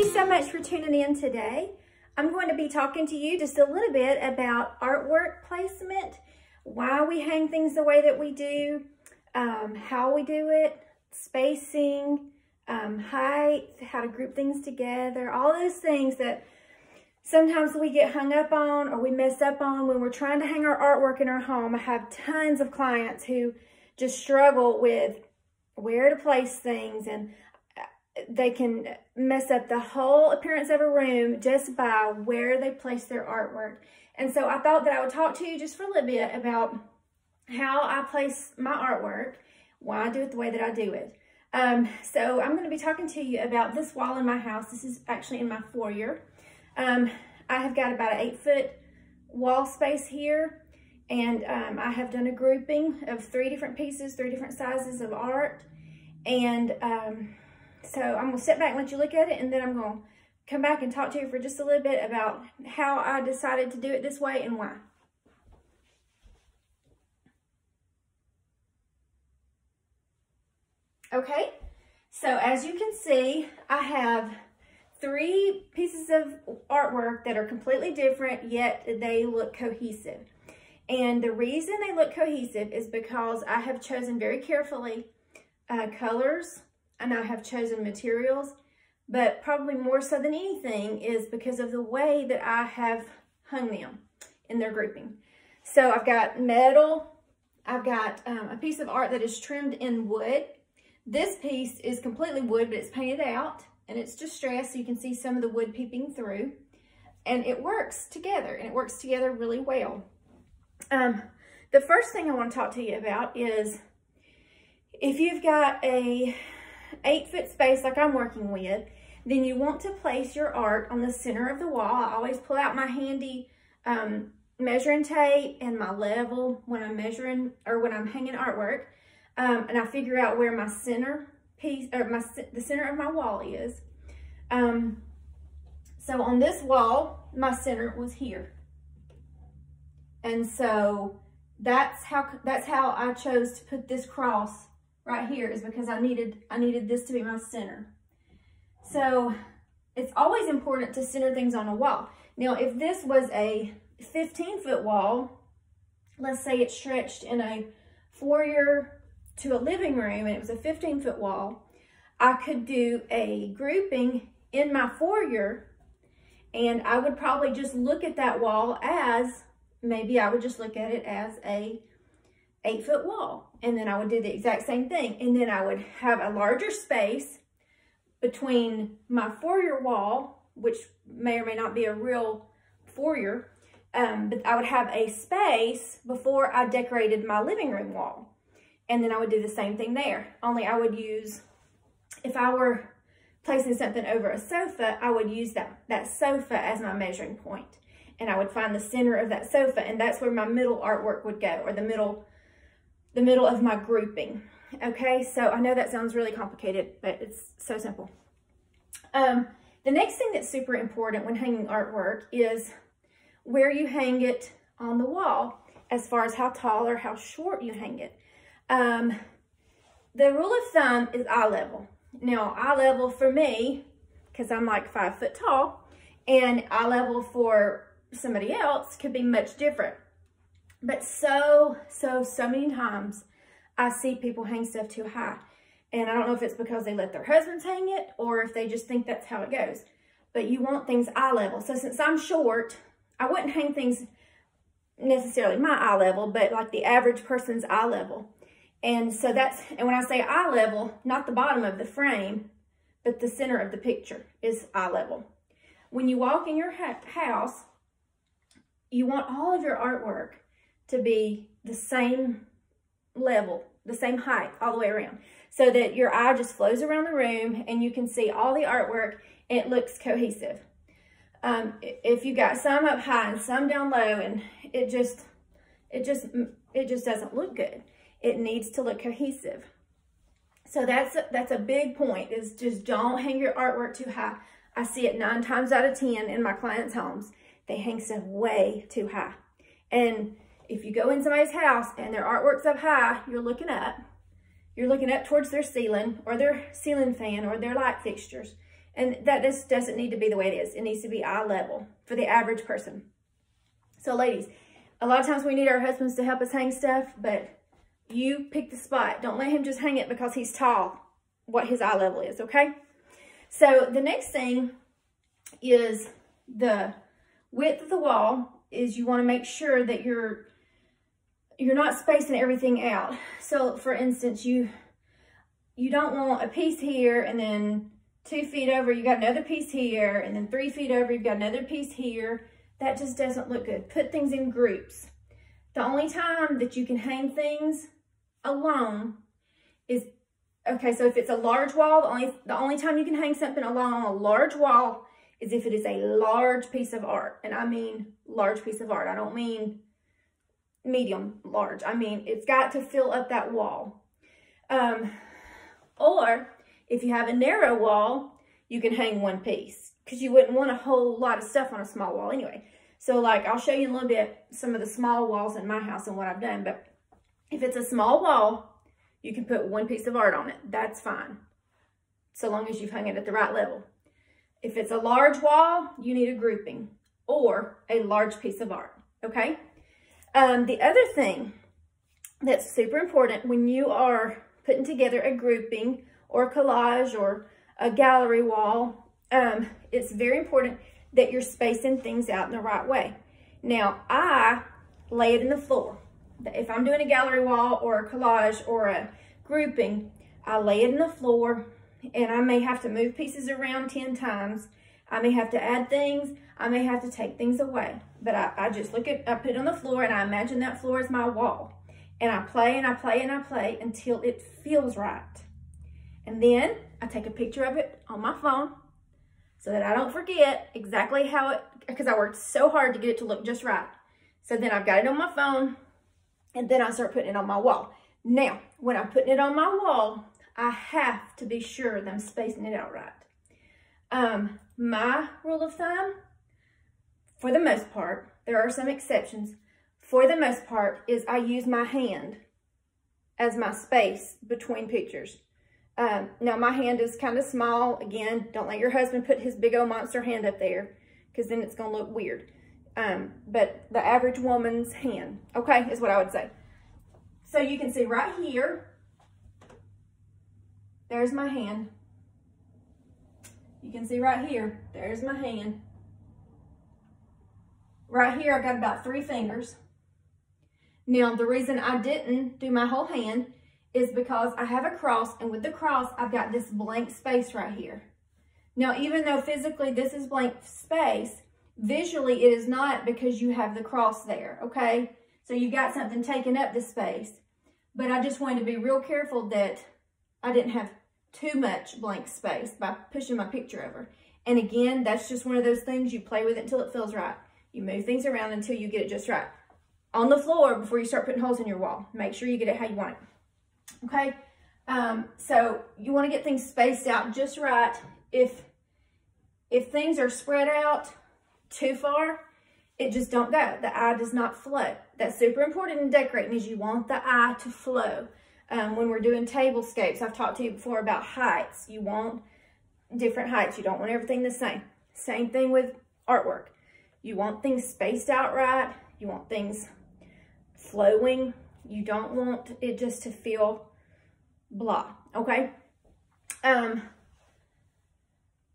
you so much for tuning in today. I'm going to be talking to you just a little bit about artwork placement, why we hang things the way that we do, how we do it, spacing, height, how to group things together, all those things that sometimes we get hung up on or we mess up on when we're trying to hang our artwork in our home. I have tons of clients who just struggle with where to place things, and they can mess up the whole appearance of a room just by where they place their artwork. And so I thought that I would talk to you just for a little bit about how I place my artwork, why I do it the way that I do it. So I'm going to be talking to you about this wall in my house. This is actually in my foyer. I have got about an 8-foot wall space here, and I have done a grouping of 3 different pieces, 3 different sizes of art. And so I'm going to sit back and let you look at it, and then I'm going to come back and talk to you for just a little bit about how I decided to do it this way and why. Okay, so as you can see, I have 3 pieces of artwork that are completely different, yet they look cohesive. And the reason they look cohesive is because I have chosen very carefully colors, and I have chosen materials, but probably more so than anything is because of the way that I have hung them in their grouping. So I've got metal, I've got a piece of art that is trimmed in wood. This piece is completely wood, but it's painted out, and it's distressed, so you can see some of the wood peeping through. And it works together, and it works together really well. The first thing I want to talk to you about is if you've got a 8-foot space like I'm working with, then you want to place your art on the center of the wall. I always pull out my handy measuring tape and my level when I'm measuring or when I'm hanging artwork. And I figure out where my center piece, or the center of my wall is. So on this wall, my center was here. And so that's how I chose to put this cross right here, is because I needed this to be my center. So it's always important to center things on a wall. Now, if this was a 15-foot wall, let's say it stretched in a foyer to a living room, and it was a 15-foot wall, I could do a grouping in my foyer, and I would probably just look at that wall as, maybe I would just look at it as a 8-foot wall. And then I would do the exact same thing. And then I would have a larger space between my foyer wall, which may or may not be a real foyer, but I would have a space before I decorated my living room wall. And then I would do the same thing there. Only I would use, if I were placing something over a sofa, I would use that sofa as my measuring point. And I would find the center of that sofa, and that's where my middle artwork would go, or the middle of my grouping. Okay, so I know that sounds really complicated, but it's so simple. The next thing that's super important when hanging artwork is where you hang it on the wall, as far as how tall or how short you hang it. The rule of thumb is eye level. Now, eye level for me, because I'm like 5 foot tall, and eye level for somebody else could be much different. But so many times I see people hang stuff too high. And I don't know if it's because they let their husbands hang it or if they just think that's how it goes. But you want things eye level. So since I'm short, I wouldn't hang things necessarily my eye level, but like the average person's eye level. And so and when I say eye level, not the bottom of the frame, but the center of the picture is eye level. When you walk in your house, you want all of your artwork to be the same level, the same height all the way around, so that your eye just flows around the room and you can see all the artwork and it looks cohesive. If you got some up high and some down low, and it just doesn't look good. It needs to look cohesive. So that's a big point, is just don't hang your artwork too high. I see it 9 times out of 10 in my clients' homes. They hang stuff way too high. And if you go in somebody's house and their artwork's up high, you're looking up towards their ceiling or their ceiling fan or their light fixtures. And that just doesn't need to be the way it is. It needs to be eye level for the average person. So ladies, a lot of times we need our husbands to help us hang stuff, but you pick the spot. Don't let him just hang it because he's tall, what his eye level is, okay? So the next thing is the width of the wall. Is you want to make sure that you're not spacing everything out. So for instance, you don't want a piece here and then 2 feet over, you got another piece here, and then 3 feet over, you've got another piece here. That just doesn't look good. Put things in groups. The only time that you can hang things alone is, okay, so if it's a large wall, the only time you can hang something alone on a large wall is if it is a large piece of art. And I mean large piece of art. I don't mean medium large. I mean, it's got to fill up that wall. Or if you have a narrow wall, you can hang one piece because you wouldn't want a whole lot of stuff on a small wall anyway. So like, I'll show you in a little bit some of the small walls in my house and what I've done. But if it's a small wall, you can put one piece of art on it. That's fine, so long as you've hung it at the right level. If it's a large wall, you need a grouping or a large piece of art, okay? The other thing that's super important when you are putting together a grouping or a collage or a gallery wall, it's very important that you're spacing things out in the right way. Now, I lay it in the floor. If I'm doing a gallery wall or a collage or a grouping, I lay it in the floor, and I may have to move pieces around 10 times. I may have to add things. I may have to take things away. But I just I put it on the floor, and I imagine that floor is my wall. And I play and I play and I play until it feels right. And then I take a picture of it on my phone so that I don't forget exactly how it, because I worked so hard to get it to look just right. So then I've got it on my phone, and then I start putting it on my wall. Now, when I'm putting it on my wall, I have to be sure that I'm spacing it out right. My rule of thumb, for the most part, there are some exceptions, for the most part, is I use my hand as my space between pictures. Now, my hand is kind of small. Again, don't let your husband put his big old monster hand up there, because then it's going to look weird. But the average woman's hand, okay, is what I would say. So you can see right here, there's my hand. You can see right here, there's my hand. Right here, I've got about 3 fingers. Now, the reason I didn't do my whole hand is because I have a cross, and with the cross, I've got this blank space right here. Now, even though physically this is blank space, visually it is not, because you have the cross there, okay? So you got something taking up the space. But I just wanted to be real careful that I didn't have too much blank space by pushing my picture over. And again, that's just one of those things, you play with it until it feels right. You move things around until you get it just right. On the floor, before you start putting holes in your wall, make sure you get it how you want it. Okay? So you want to get things spaced out just right. If things are spread out too far, it just don't go. The eye does not flow. That's super important in decorating, is you want the eye to flow. When we're doing tablescapes, I've talked to you before about heights. You want different heights. You don't want everything the same. Same thing with artwork. You want things spaced out right. You want things flowing. You don't want it just to feel blah, okay?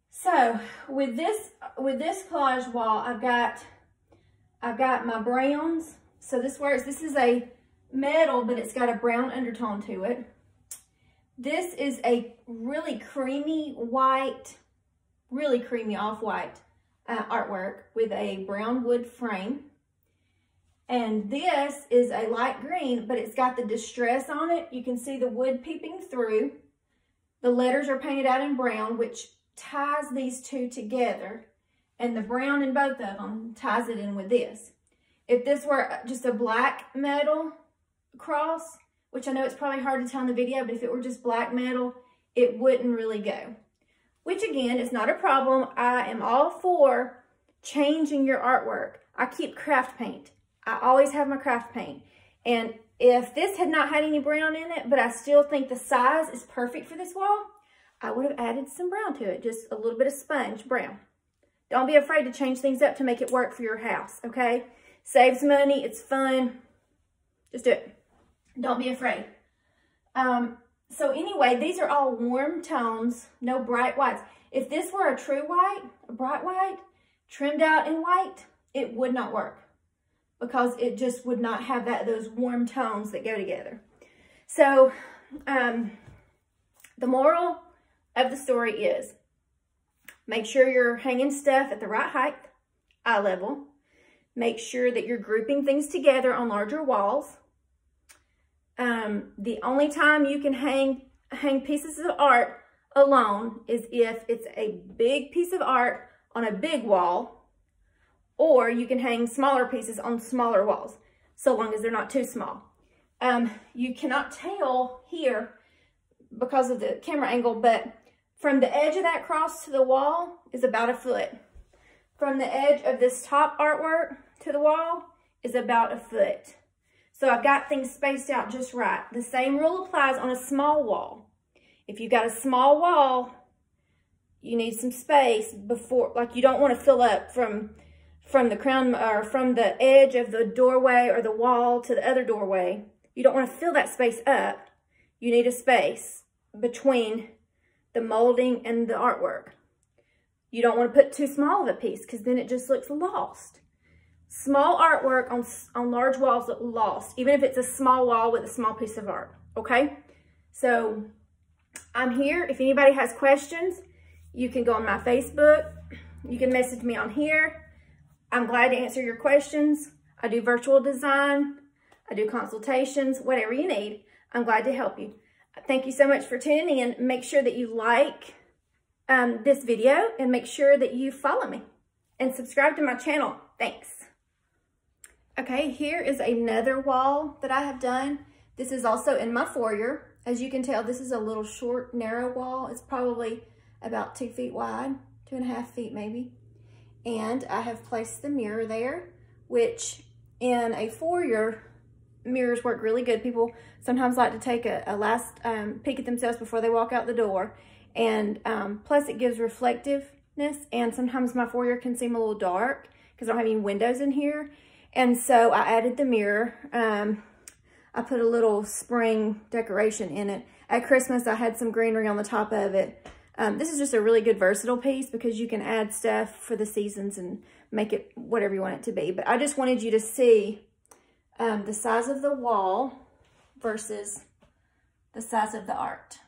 So with this collage wall, I've got my browns. So this is a metal, but it's got a brown undertone to it. This is a really creamy white, really creamy off-white artwork with a brown wood frame. And this is a light green, but it's got the distress on it. You can see the wood peeping through. The letters are painted out in brown, which ties these two together. And the brown in both of them ties it in with this. If this were just a black metal cross, which I know it's probably hard to tell in the video, but if it were just black metal, it wouldn't really go. Which again, is not a problem. I am all for changing your artwork. I keep craft paint. I always have my craft paint. And if this had not had any brown in it, but I still think the size is perfect for this wall, I would have added some brown to it, just a little bit of sponge brown. Don't be afraid to change things up to make it work for your house, okay? Saves money, it's fun. Just do it. Don't be afraid. So anyway, these are all warm tones, no bright whites. If this were a true white, a bright white, trimmed out in white, it would not work because it just would not have those warm tones that go together. So the moral of the story is make sure you're hanging stuff at the right height, eye level. Make sure that you're grouping things together on larger walls. The only time you can hang pieces of art alone is if it's a big piece of art on a big wall, or you can hang smaller pieces on smaller walls, so long as they're not too small. You cannot tell here because of the camera angle, but from the edge of that cross to the wall is about 1 foot. From the edge of this top artwork to the wall is about 1 foot. So I've got things spaced out just right. The same rule applies on a small wall. If you've got a small wall, you need some space before, like you don't want to fill up from the crown or from the edge of the doorway or the wall to the other doorway. You don't want to fill that space up. You need a space between the molding and the artwork. You don't want to put too small of a piece because then it just looks lost. Small artwork on large walls look lost, even if it's a small wall with a small piece of art, okay? So I'm here. If anybody has questions, you can go on my Facebook. You can message me on here. I'm glad to answer your questions. I do virtual design. I do consultations, whatever you need. I'm glad to help you. Thank you so much for tuning in. Make sure that you like this video and make sure that you follow me and subscribe to my channel. Thanks. Okay, here is another wall that I have done. This is also in my foyer. As you can tell, this is a little short, narrow wall. It's probably about 2 feet wide, 2.5 feet maybe. And I have placed the mirror there, which in a foyer, mirrors work really good. People sometimes like to take a last peek at themselves before they walk out the door. And plus it gives reflectiveness. And sometimes my foyer can seem a little dark because I don't have any windows in here. And so I added the mirror. I put a little spring decoration in it. At Christmas, I had some greenery on the top of it. This is just a really good versatile piece because you can add stuff for the seasons and make it whatever you want it to be. But I just wanted you to see the size of the wall versus the size of the art.